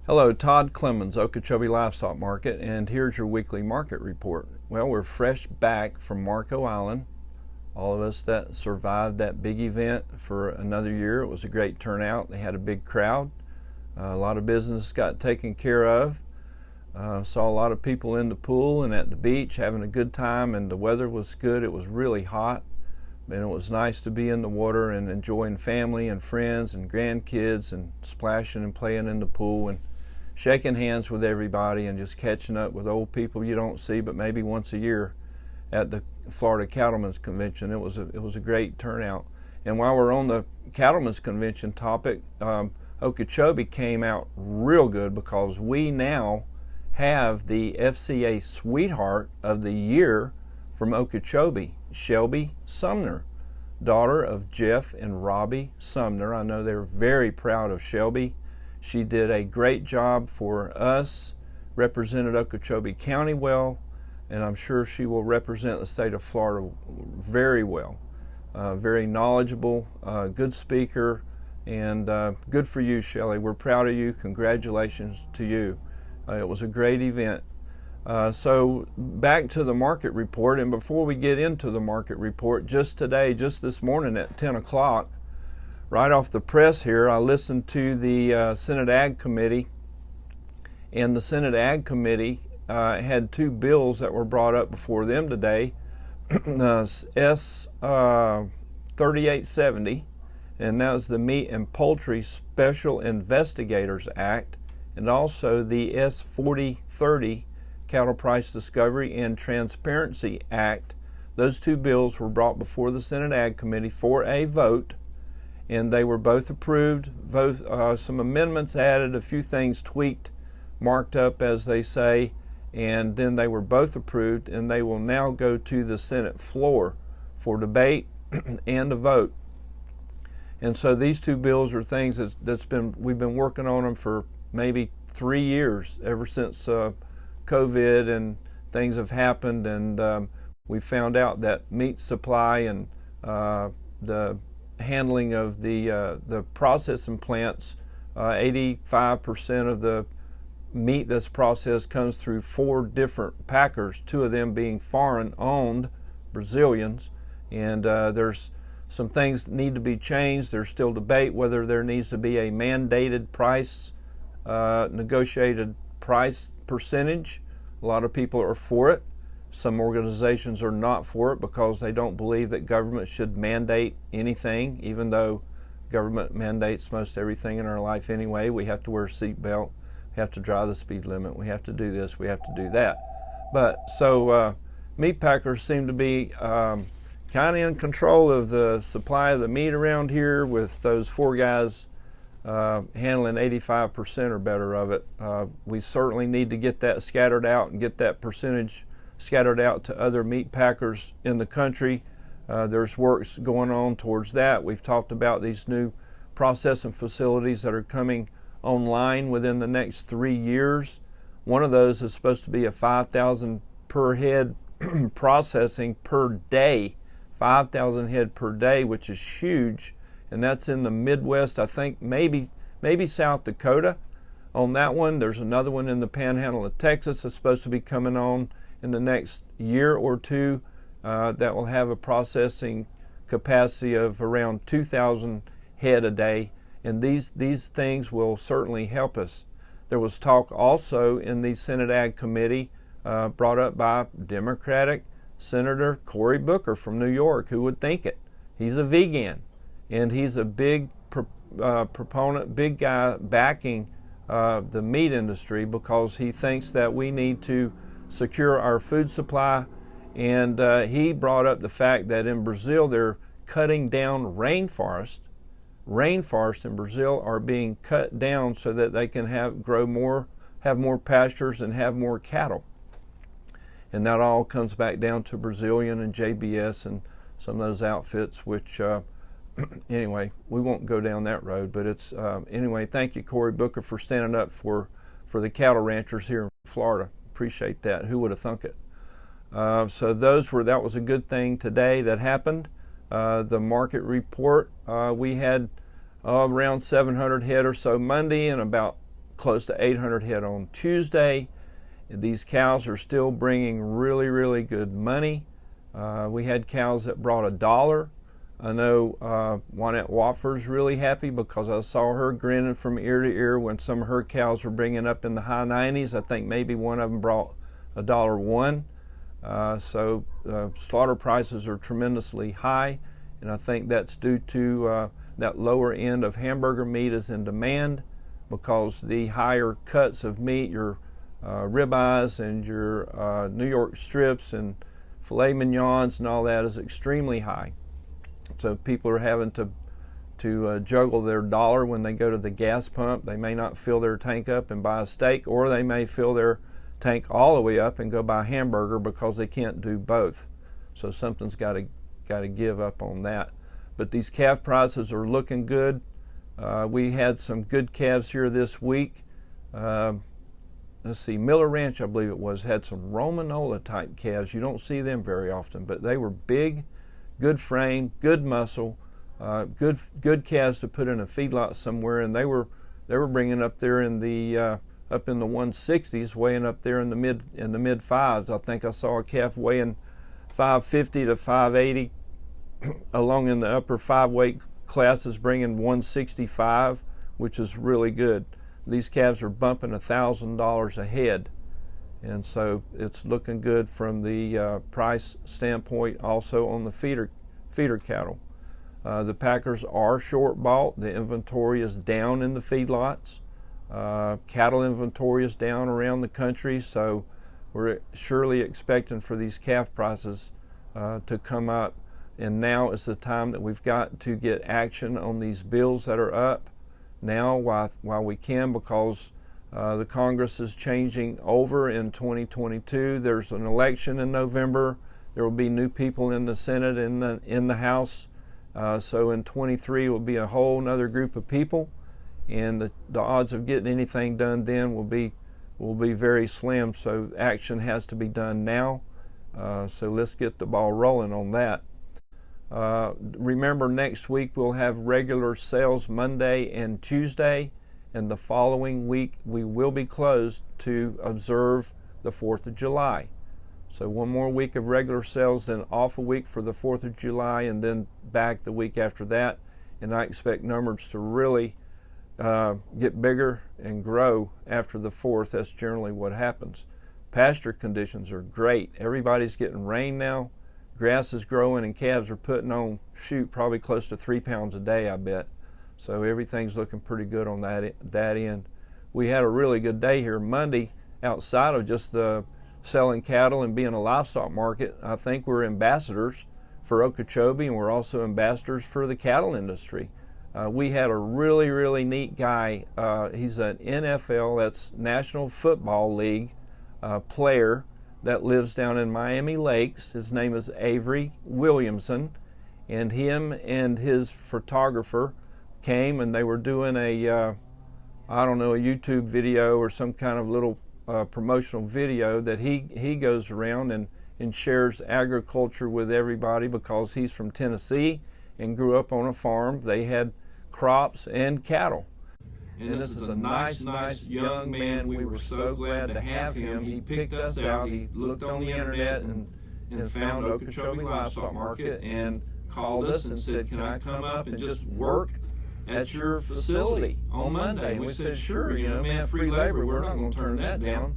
Hello, Todd Clemens, Okeechobee Livestock Market, and here's your weekly market report. Well, we're fresh back from Marco Island. All of us that survived that big event for another year. It was a great turnout. They had a big crowd. A lot of business got taken care of. Saw a lot of people in the pool and at the beach having a good time, and the weather was good. It was really hot, and it was nice to be in the water and enjoying family and friends and grandkids and splashing and playing in the pool and shaking hands with everybody and just catching up with old people you don't see but maybe once a year at the Florida Cattlemen's Convention. It was a great turnout. And while we're on the Cattlemen's Convention topic, Okeechobee came out real good because we now have the FCA Sweetheart of the Year from Okeechobee, Shelby Sumner, daughter of Jeff and Robbie Sumner. I know they're very proud of Shelby. She did a great job for us, represented Okeechobee County well, and I'm sure she will represent the state of Florida very well. Very knowledgeable, good speaker, and good for you, Shelley. We're proud of you. Congratulations to you. It was a great event. So back to the market report, and before we get into the market report, just this morning at 10 o'clock, right off the press here, I listened to the Senate Ag Committee, and the Senate Ag Committee had two bills that were brought up before them today, S 3870, and that was the Meat and Poultry Special Investigators Act, and also the S 4030 Cattle Price Discovery and Transparency Act. Those two bills were brought before the Senate Ag Committee for a vote, and they were both approved. Some amendments added, a few things tweaked, marked up as they say, and then they were both approved, and they will now go to the Senate floor for debate and a vote. And so these two bills are things we've been working on them for maybe 3 years, ever since COVID and things have happened, and we found out that meat supply and the handling of the processing plants, 85% of the meat that's processed comes through 4 different packers, 2 of them being foreign-owned Brazilians, and there's some things that need to be changed. There's still debate whether there needs to be a mandated price, negotiated price percentage. A lot of people are for it. Some organizations are not for it because they don't believe that government should mandate anything, even though government mandates most everything in our life anyway. We have to wear a seatbelt, we have to drive the speed limit, we have to do this, we have to do that. But so meat packers seem to be kind of in control of the supply of the meat around here, with those 4 guys handling 85% or better of it. We certainly need to get that scattered out and get that percentage scattered out to other meat packers in the country. There's works going on towards that. We've talked about these new processing facilities that are coming online within the next 3 years. One of those is supposed to be a 5,000 per head processing per day, 5,000 head per day, which is huge, and that's in the Midwest. I think maybe South Dakota on that one. There's another one in the Panhandle of Texas that's supposed to be coming on in the next year or two, that will have a processing capacity of around 2,000 head a day, and these things will certainly help us. There was talk also in the Senate Ag Committee, brought up by Democratic Senator Cory Booker from New York. Who would think it? He's a vegan, and he's a big proponent, big guy backing the meat industry, because he thinks that we need to secure our food supply, and he brought up the fact that in Brazil they're cutting down rainforest. Rainforests in Brazil are being cut down so that they can have more pastures and have more cattle, and that all comes back down to Brazilian and JBS and some of those outfits, which anyway, we won't go down that road, but it's anyway. Thank you, Cory Booker, for standing up for the cattle ranchers here in Florida. Appreciate that. Who would have thunk it? So that was a good thing today that happened. The market report, we had around 700 head or so Monday, and about close to 800 head on Tuesday. These cows are still bringing really, really good money. We had cows that brought $1. I know Juanette Wofford's really happy because I saw her grinning from ear to ear when some of her cows were bringing up in the high 90s. I think maybe one of them brought $1.01. So slaughter prices are tremendously high, and I think that's due to that lower end of hamburger meat is in demand because the higher cuts of meat, your ribeyes and your New York strips and filet mignons and all that, is extremely high. So people are having to juggle their dollar when they go to the gas pump. They may not fill their tank up and buy a steak, or they may fill their tank all the way up and go buy a hamburger because they can't do both. So something's got to give up on that. But these calf prices are looking good. We had some good calves here this week. Let's see, Miller Ranch, I believe it was, had some Romanola type calves. You don't see them very often, but they were big, good frame, good muscle, good calves to put in a feedlot somewhere, and they were bringing up there in the 160s, weighing up there in the mid fives. I think I saw a calf weighing 550 to 580, along in the upper 5 weight classes, bringing 165, which is really good. These calves are bumping $1,000 a head, and so it's looking good from the price standpoint. Also on the feeder cattle, the packers are short bought. The inventory is down in the feedlots. Cattle inventory is down around the country, so we're surely expecting for these calf prices to come up. And now is the time that we've got to get action on these bills that are up now while we can, because the Congress is changing over in 2022. There's an election in November. There will be new people in the Senate and in the House. So in 23 will be a whole other group of people, and the odds of getting anything done then will be very slim. So action has to be done now. So let's get the ball rolling on that. Remember, next week we'll have regular sales Monday and Tuesday, and the following week we will be closed to observe the 4th of July. So one more week of regular sales, then off a week for the 4th of July, and then back the week after that. And I expect numbers to really get bigger and grow after the 4th. That's generally what happens. Pasture conditions are great. Everybody's getting rain now. Grass is growing, and calves are putting on, probably close to 3 pounds a day, I bet. So everything's looking pretty good on that end. We had a really good day here Monday, outside of just selling cattle and being a livestock market. I think we're ambassadors for Okeechobee, and we're also ambassadors for the cattle industry. We had a really, really neat guy. He's an NFL, that's National Football League player, that lives down in Miami Lakes. His name is Avery Williamson, and him and his photographer came, and they were doing a YouTube video or some kind of little promotional video that he goes around and shares agriculture with everybody, because he's from Tennessee and grew up on a farm. They had crops and cattle. And this is a nice young man. We were so glad to have him. He picked us out. He looked on the internet and found Okeechobee Livestock Market and called us and said, "Can I come up and just work at your facility on Monday?" And we said, "Sure, man, free labor. We're not going to turn that down."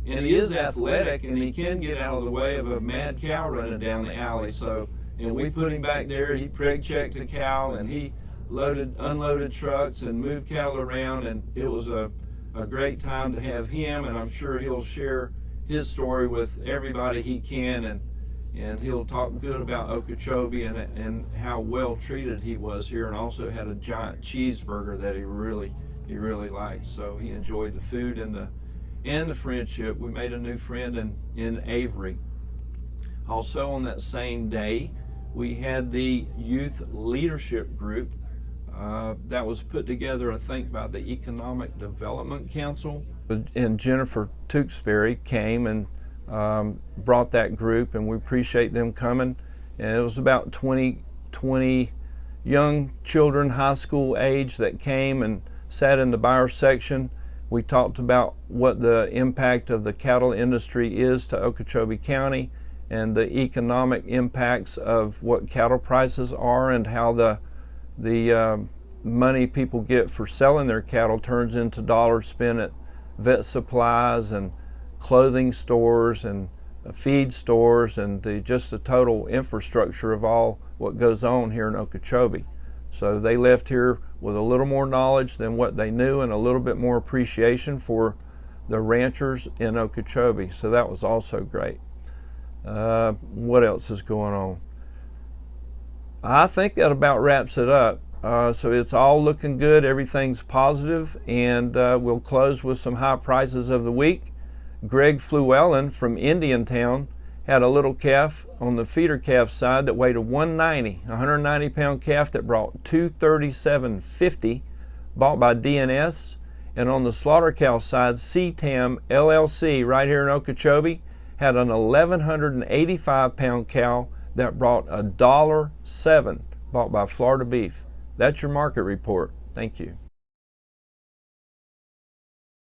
And he is athletic, and he can get out of the way of a mad cow running down the alley. So, and we put him back there. He preg checked the cow, and he unloaded trucks and moved cattle around, and it was a great time to have him, and I'm sure he'll share his story with everybody he can, and he'll talk good about Okeechobee and how well treated he was here, and also had a giant cheeseburger that he really liked. So he enjoyed the food and the friendship. We made a new friend in Avery. Also on that same day, we had the youth leadership group that was put together, I think, by the Economic Development Council. And Jennifer Tewksbury came and brought that group, and we appreciate them coming. And it was about 20 young children, high school age, that came and sat in the buyer section. We talked about what the impact of the cattle industry is to Okeechobee County and the economic impacts of what cattle prices are and how the money people get for selling their cattle turns into dollars spent at vet supplies and clothing stores and feed stores and just the total infrastructure of all what goes on here in Okeechobee. So they left here with a little more knowledge than what they knew and a little bit more appreciation for the ranchers in Okeechobee. So that was also great. What else is going on? I think that about wraps it up. So it's all looking good. Everything's positive, and we'll close with some high prices of the week. Greg Flewellen from Indiantown had a little calf on the feeder calf side that weighed a 190 pound calf that brought $237.50, bought by DNS. And on the slaughter cow side, CTAM LLC right here in Okeechobee had an 1,185 pound cow that brought $1.07, bought by Florida Beef. That's your market report. Thank you.